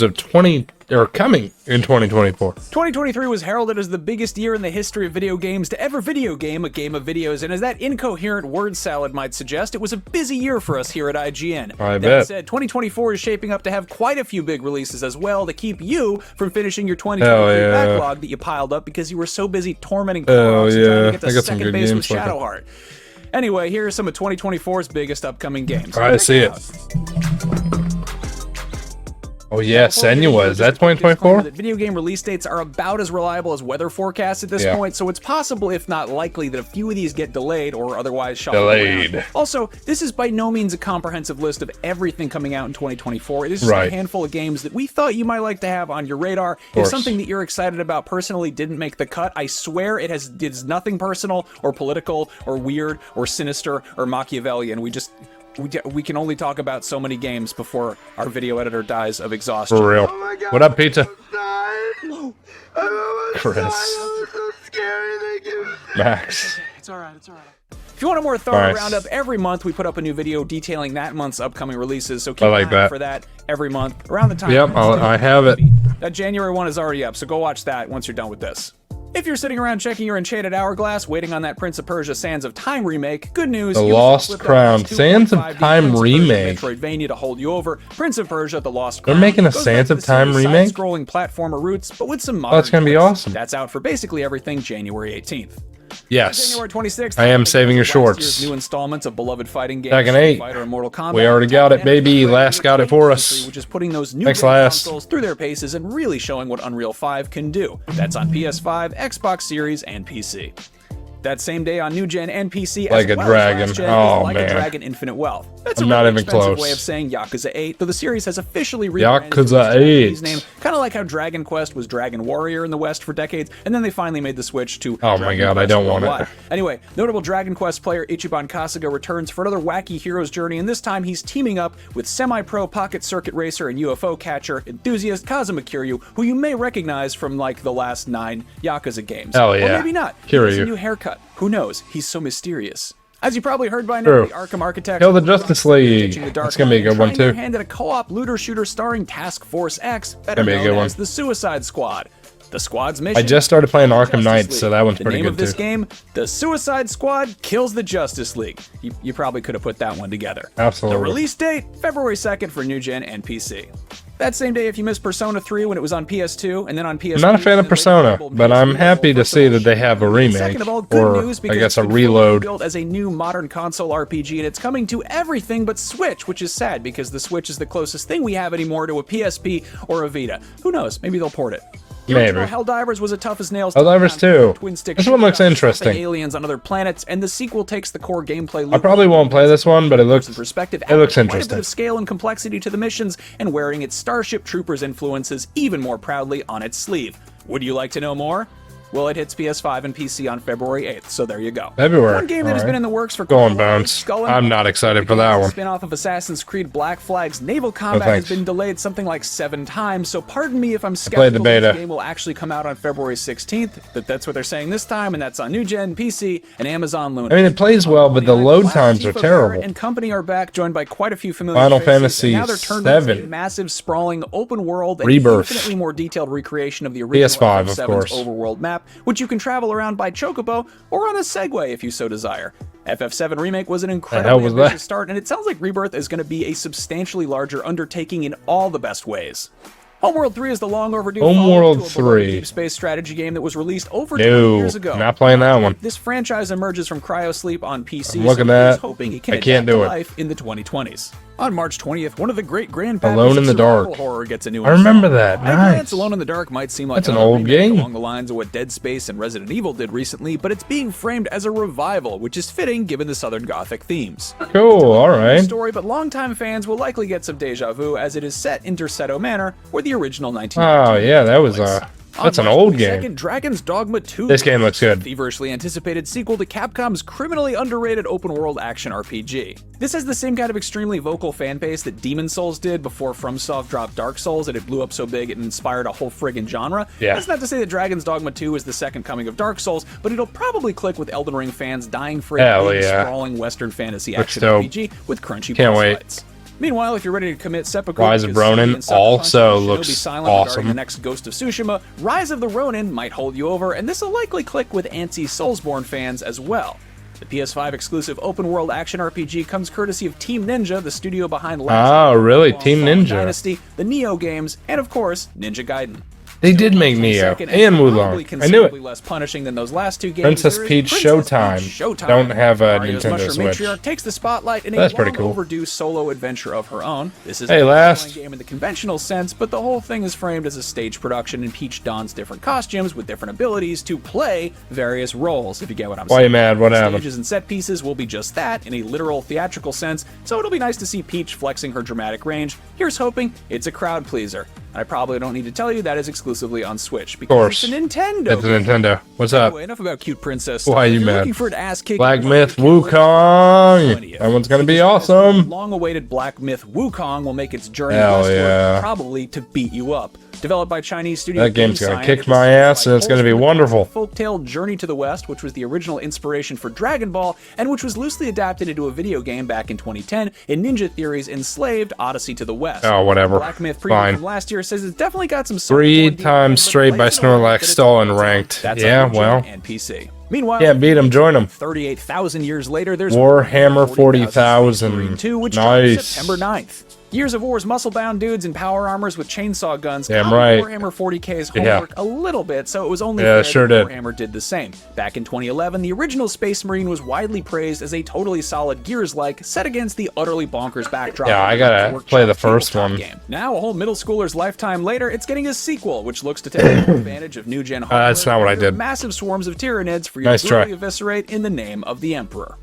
of 20 or coming in 2024. 2023 was heralded as the biggest year in the history of video games to ever video game a game of videos, and as that incoherent word salad might suggest, it was a busy year for us here at IGN. I bet. That said, 2024 is shaping up to have quite a few big releases as well to keep you from finishing your 2023 backlog that you piled up because you were so busy tormenting Clorox and trying to get to second base with Shadowheart. Anyway, here are some of 2024's biggest upcoming games. I see it. Oh yeah, Senua, is that 2024? Video game release dates are about as reliable as weather forecasts at this point, so it's possible, if not likely, that a few of these get delayed or otherwise shuffled around. Also, this is by no means a comprehensive list of everything coming out in 2024. It is just a handful of games that we thought you might like to have on your radar. If something that you're excited about personally didn't make the cut, I swear it is nothing personal or political or weird or sinister or Machiavellian. We can only talk about so many games before our video editor dies of exhaustion. For real. Oh God, what up, Pizza? Chris. So scary, Max. It's alright, it's alright. If you want a more thorough roundup, every month we put up a new video detailing that month's upcoming releases, so keep an eye out for that every month around the time. Yep, I have it. That January one is already up, so go watch that once you're done with this. If you're sitting around checking your enchanted hourglass, waiting on that Prince of Persia Sands of Time remake, good news. The Lost Crown. Sands of Time remake. Metroidvania to hold you over. Prince of Persia, The Lost Crown. They're making a Sands of Time remake? Scrolling platformer roots, but with some modern that's gonna be awesome. That's out for basically everything January 18th. Yes. January 26th, I am saving your shorts. New installments of beloved fighting games. Tekken 8. Fighter and Mortal Kombat. We already got it, baby. Last got it for us. Which is putting those new consoles through their paces and really showing what Unreal 5 can do. That's on PS5, Xbox Series, and PC. That same day on New Gen and PC, Like a Dragon. Oh, Like man. a Dragon Infinite Wealth. That's a I'm not really even expensive close. way of saying Yakuza 8, though the series has officially rebranded Yakuza its 8. name, kind of like how Dragon Quest was Dragon Warrior in the West for decades, and then they finally made the switch to Oh my Dragon God, I Quest don't want Worldwide. it. Anyway, notable Dragon Quest player Ichiban Kasuga returns for another wacky hero's journey, and this time he's teaming up with semi-pro pocket circuit racer and UFO catcher enthusiast Kazuma Kiryu, who you may recognize from like the last 9 Yakuza games. Hell yeah. Or maybe not. He has a new haircut. Who knows? He's so mysterious. As you probably heard by now, the Arkham Architects... Kill the Justice League. That's gonna be a good one, too. ...handed a co-op looter shooter starring Task Force X, better Gonna be a good known one. as the Suicide Squad. The squad's mission... I just started playing Arkham Knight, so that one's pretty good, too. The name of this too. game, The Suicide Squad Kills the Justice League. You probably could have put that one together. Absolutely. The release date, February 2nd for New Gen and PC. That same day, if you missed Persona 3 when it was on PS2 and then on PS3... I'm not a fan of Persona, but I'm happy to see that they have a remake, Second of all, good or news I guess a it's been reload. built as a new modern console RPG, and it's coming to everything but Switch, which is sad because the Switch is the closest thing we have anymore to a PSP or a Vita. Who knows? Maybe they'll port it. The original Helldivers was a tough as nails. Helldivers 2. Twin stick This one looks interesting. Aliens on other planets, and the sequel takes the core gameplay loop. I probably won't play this one, but it looks Perspective, it looks quite a bit interesting. of scale and complexity to the missions, and wearing its Starship Troopers influences even more proudly on its sleeve. Would you like to know more? Well, it hits PS5 and PC on February 8th, so there you go. February. One game that has been in the works for Go on, quite a while Bones. is Skull and I'm Bones. not excited for that one. Spin-off of Assassin's Creed Black Flag's naval combat has been delayed something like 7 times, so pardon me if I'm skeptical the beta. this game will actually come out on February 16th, but that's what they're saying this time, and that's on New Gen, PC, and Amazon Luna. I mean, it plays well, but the load times are terrible. And company are back, joined by quite a few familiar Final faces, Fantasy and now they're turned into a VII. massive, sprawling, open world, and Rebirth. infinitely more detailed recreation of the original PS5, of FF7's course. overworld map, which you can travel around by Chocobo or on a Segway if you so desire. FF7 Remake was an incredibly ambitious start, and it sounds like Rebirth is going to be a substantially larger undertaking in all the best ways. Homeworld 3 is the long overdue Homeworld follow-up to a beloved 3. deep space strategy game that was released over 20 years ago. Not playing that one. This franchise emerges from cryosleep on PC, Look at that. hoping it can I can't adapt do to it. life in the 2020s. On March 20th, one of the great grandpappys Alone in of the survival Dark. horror gets a new I remember installment. that. At Nice. glance, Alone in the Dark might seem like That's an another old remake game. along the lines of what Dead Space and Resident Evil did recently, but it's being framed as a revival, which is fitting given the Southern Gothic themes. Cool, alright. Story, but longtime fans will likely get some deja vu as it is set in Derceto Manor, where the original 19. Oh yeah, that was that's an old game. Dragon's Dogma 2. This game looks good. Feverishly anticipated sequel to Capcom's criminally underrated open-world action RPG. This has the same kind of extremely vocal fan base that Demon's Souls did before FromSoft dropped Dark Souls, and it blew up so big it inspired a whole friggin' genre. Yeah. That's not to say that Dragon's Dogma 2 is the second coming of Dark Souls, but it'll probably click with Elden Ring fans dying for a big, sprawling Western fantasy action RPG with crunchy boss fights. Meanwhile, if you're ready to commit seppuku, Rise of Ronin also looks awesome. The next Ghost of Tsushima, Rise of the Ronin might hold you over, and this will likely click with antsy Soulsborne fans as well. The PS5 exclusive open-world action RPG comes courtesy of Team Ninja, the studio behind Oh, really? Team Ninja. Dynasty, the Nioh games, and of course, Ninja Gaiden. They did make Nioh and Mulan. I knew it. Less punishing than those last two games. Princess Peach Showtime. Don't have a Mario's Nintendo Mushroom Switch. Matriarch takes the spotlight in a That's pretty cool. overdue solo adventure of her own. This is Hey, a last. game in the conventional sense, but the whole thing is framed as a stage production, and Peach dons different costumes with different abilities to play various roles. If you get what I'm saying. Why you mad? What happened? Stages and set pieces will be just that in a literal theatrical sense. So it'll be nice to see Peach flexing her dramatic range. Here's hoping it's a crowd pleaser. I probably don't need to tell you that is exclusively on Switch. Because Of course. it's a Nintendo. It's a Nintendo. What's up? Anyway, enough about cute princess. Why are you If you're mad? looking for an ass-kicking Black Mario Myth killer, Wukong. That one's gonna be awesome. Long-awaited Black Myth Wukong will make its journey Hell westward, yeah. probably to beat you up. Developed by Chinese studio That game's Game gonna Science, kick my ass, and it's gonna be wonderful. Folktale Journey to the West, which was the original inspiration for Dragon Ball, and which was loosely adapted into a video game back in 2010 in Ninja Theory's Enslaved Odyssey to the West. Oh, whatever. Black Myth preview Fine. from last year says it's definitely got some 3 solid times but straight by plays it on Snorlax, that it's stolen built in. ranked. That's Yeah, on Ninja well. and PC. Meanwhile, Can't beat him, join him. 38,000 years later, there's Warhammer 40,000. 2, which Nice. comes September 9th. Gears of War's muscle-bound dudes in power armors with chainsaw guns Damn copied right. Warhammer 40k's Yeah. homework a little bit, so it was only Yeah, fair sure that did. Warhammer did the same. Back in 2011, the original Space Marine was widely praised as a totally solid Gears-like, set against the utterly bonkers backdrop. Yeah, of I gotta Workshop's play the first tabletop one. Game. Now, a whole middle schooler's lifetime later, it's getting a sequel, which looks to take advantage of new-gen hardware. That's not what I and did. Massive swarms of Tyranids for you Nice to try. brutally eviscerate in the name of the Emperor.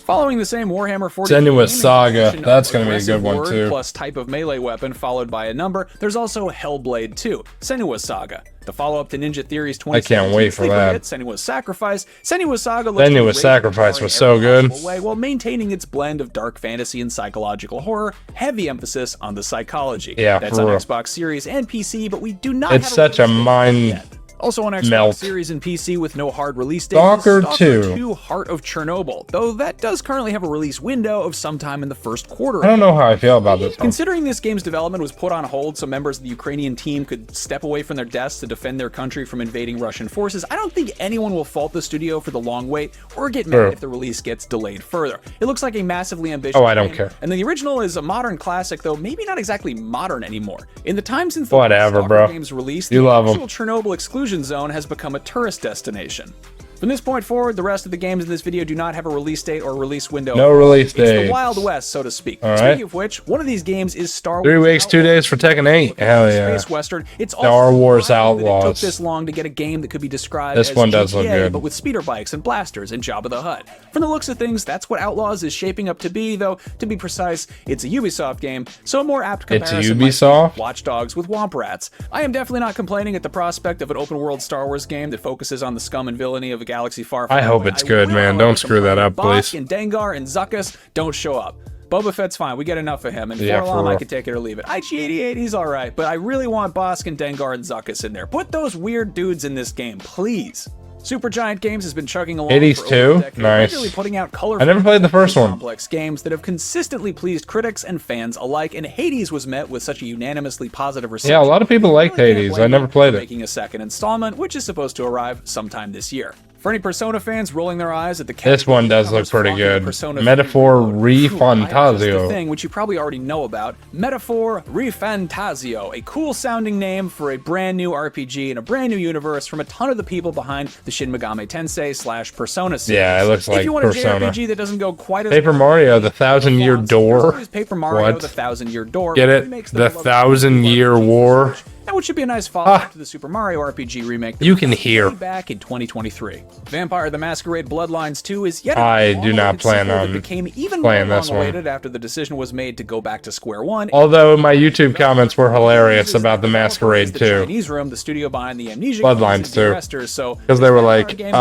Following the same Warhammer 40 Senua's gaming Saga. version of That's gonna be a aggressive good one, word too. Plus type of melee weapon followed by a number. There's also Hellblade 2, Senua's Saga, the follow-up to Ninja Theory's 2017 I can't wait for sleeper that. hit, Senua's Sacrifice. Senua's Saga looks Senua's great in Sacrifice every was so good. possible way, while maintaining its blend of dark fantasy and psychological horror, heavy emphasis on the psychology. Yeah, That's for on real. Xbox Series and PC, but we do not It's have such a release date mind yet. Also on Xbox melt. Series and PC with no hard release date, Stalker is 2. Heart of Chernobyl, though that does currently have a release window of sometime in the first quarter. I don't know how I feel about this one. Considering this game's development was put on hold so members of the Ukrainian team could step away from their desks to defend their country from invading Russian forces, I don't think anyone will fault the studio for the long wait or get mad Sure. if the release gets delayed further. It looks like a massively ambitious Oh, I don't game, care. And the original is a modern classic, though maybe not exactly modern anymore. In the time since Whatever, the bro. game's release, You the love 'em. actual Chernobyl exclusion zone has become a tourist destination. From this point forward, the rest of the games in this video do not have a release date or release window. No release It's date. the Wild West, so to speak. All Speaking right. of which, one of these games is Star 3 Wars weeks, 2 days for Tekken 8. Hell yeah. Space Western. It's Star also Wars wild that It took Outlaws. this long to get a game that could be described This as one does GTA, look good. but with speeder bikes and blasters and Jabba the Hutt. From the looks of things, that's what Outlaws is shaping up to be, though, to be precise, it's a Ubisoft game, so a more apt It's comparison might be Ubisoft? Watch Dogs with Womp Rats. I am definitely not complaining at the prospect of an open-world Star Wars game that focuses on the scum and villainy of a galaxy far, far I hope away. it's good, will, man. however, Don't screw that complain up, Bosk please. and Dengar and Zuckuss don't show up. Boba Fett's fine. We get enough of him. And Yeah, for Forlom, I real. can take it or leave it. IG-88, he's all right. But I really want Bosk and Dengar and Zuckuss in there. Put those weird dudes in this game, please. Supergiant Games has been chugging along Hades for over a 2? decade, Nice. regularly putting out colorful, I never played the first one. complex games that have consistently pleased critics and fans alike, and Hades was met with such a unanimously positive reception. Yeah, a lot of people liked Really can't Hades. blame I never them played for it. Making a second installment, which is supposed to arrive sometime this year. For any Persona fans rolling their eyes at the This one does look pretty good. Metaphor ReFantazio. thing which you probably already know about. Metaphor ReFantazio, a cool sounding name for a brand new RPG in a brand new universe from a ton of the people behind the Shin Megami Tensei / Persona series. Yeah, it looks like if you want Persona. a JRPG that doesn't go quite as Paper Mario, the 1,000-Year Door. Paper Mario, What? the 1,000-Year Door. Get which it? remakes The beloved 1,000-Year War. and which should be a nice follow-up to the Super Mario RPG remake that You was can hear. way back in 2023. Vampire the Masquerade Bloodlines 2 is yet I another do not long-awaited plan sequel that on became even playing more this one. long-awaited after the decision was made to go back to square one. Although my YouTube comments were hilarious about the Masquerade the 2. Chinese Room, the studio behind the Amnesia Bloodlines games, and the 2. Investors, so Because they were like, kind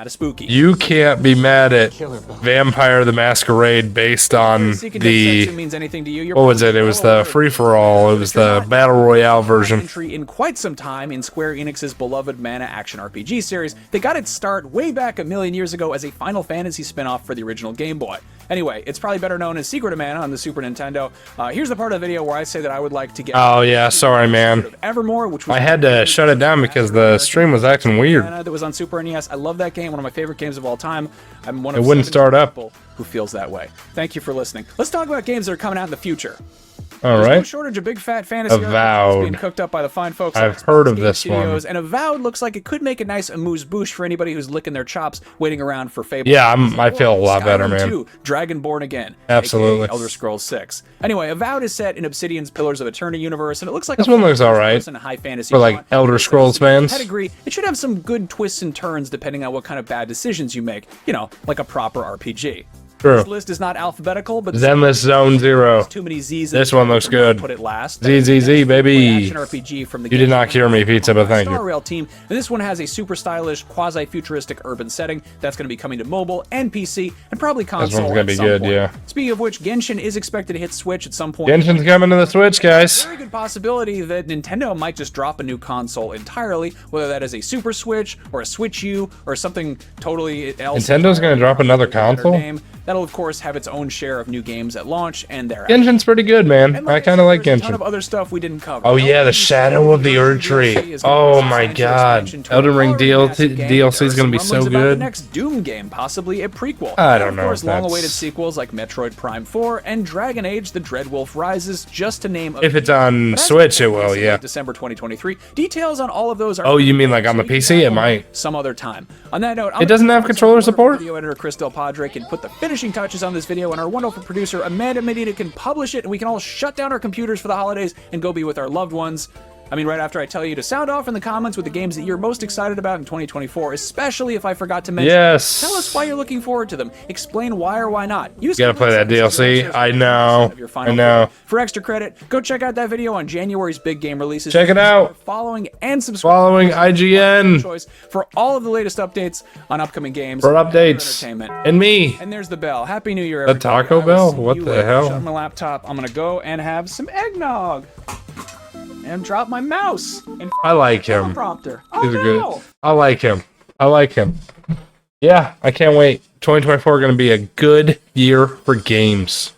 of spooky. you can't be mad at Vampire the Masquerade based on Seeking the... Densetsu means anything to you, you're What was it? probably It was well the aware. free-for-all. It was the Battle Royale version. Entry in quite some time in Square Enix's beloved Mana action RPG series that got its start way back a million years ago as a Final Fantasy spin-off for the original Game Boy. Anyway, it's probably better known as Secret of Mana on the Super Nintendo. Here's the part of the video where I say that I would like to get Oh yeah, sorry man. Evermore, which was I had to shut it down because the stream was acting weird. that was on Super NES. I love that game, one of my favorite games of all time. I'm one of It wouldn't 70 start up. people who feels that way. Thank you for listening. Let's talk about games that are coming out in the future. All There's no right. shortage of big fat fantasy Avowed. being cooked up by the fine folks. I've at heard of Game this Studios, one. And Avowed looks like it could make a nice amuse-bouche for anybody who's licking their chops, waiting around for Fable. Yeah, I feel a lot better, Skyrim man. 2, Dragonborn Again. Absolutely. aka Elder Scrolls 6. Anyway, Avowed is set in Obsidian's Pillars of Eternity universe, and it looks like This one looks alright high fantasy for like Elder Scrolls fans. pedigree. It should have some good twists and turns depending on what kind of bad decisions you make. You know, like a proper RPG. True. This list is not alphabetical, but Zenless Zone Zero. too many Z's. This one looks good. Put it last. ZZZ, baby. Action RPG from the You did not cure me, Pizza, but thank you. Star Rail team, and this one has a super stylish, quasi-futuristic urban setting that's going to be coming to mobile and PC and probably console. one's gonna be at some good, point. yeah. Speaking of which, Genshin is expected to hit Switch at some point. Genshin's coming to the Switch, guys. Very good possibility that Nintendo might just drop a new console entirely, whether that is a Super Switch or a Switch U or something totally else. Nintendo's gonna drop another console? Game. That'll of course have its own share of new games at launch and thereafter. Genshin's pretty good, man. And I like kind of like there's a ton of Genshin. other stuff we didn't cover. Oh yeah, the Elden Shadow Ring of the Erd Tree. is gonna Oh be my substantial god. expansion to Elden an Ring already massive game. DLC is There are gonna be some so rumblings about the good. next Doom game, possibly a prequel. I And don't of know course, if that's- long-awaited sequels like Metroid Prime 4 and Dragon Age: The Dreadwolf Rises, just to name a If it's few. on But as Switch, it of will, yeah. December 2023. Details on all of those are. Oh, you mean like on the so we can PC? It tackle might. some other time. On that note, It doesn't have controller support? Video editor Chris Del Padre can put the finishing touches on this video, and our wonderful producer Amanda Medina can publish it, and we can all shut down our computers for the holidays and go be with our loved ones. I mean, right after I tell you to sound off in the comments with the games that you're most excited about in 2024, especially if I forgot to mention. Yes. Tell us why you're looking forward to them. Explain why or why not. Use Gotta play that DLC. I know. I know. For extra credit, go check out that video on January's big game releases. Check it out. Following and subscribing. Following IGN Choice for all of the latest updates on upcoming games. for updates. Entertainment. And me. And there's the bell. Happy New Year, The everybody. Taco I will Bell? see What you the later. hell? Shut my laptop. I'm gonna go and have some eggnog. And drop my mouse. And I like him. prompter. He's a Oh, good. no. I like him. I like him. Yeah, I can't wait. 2024 going to be a good year for games.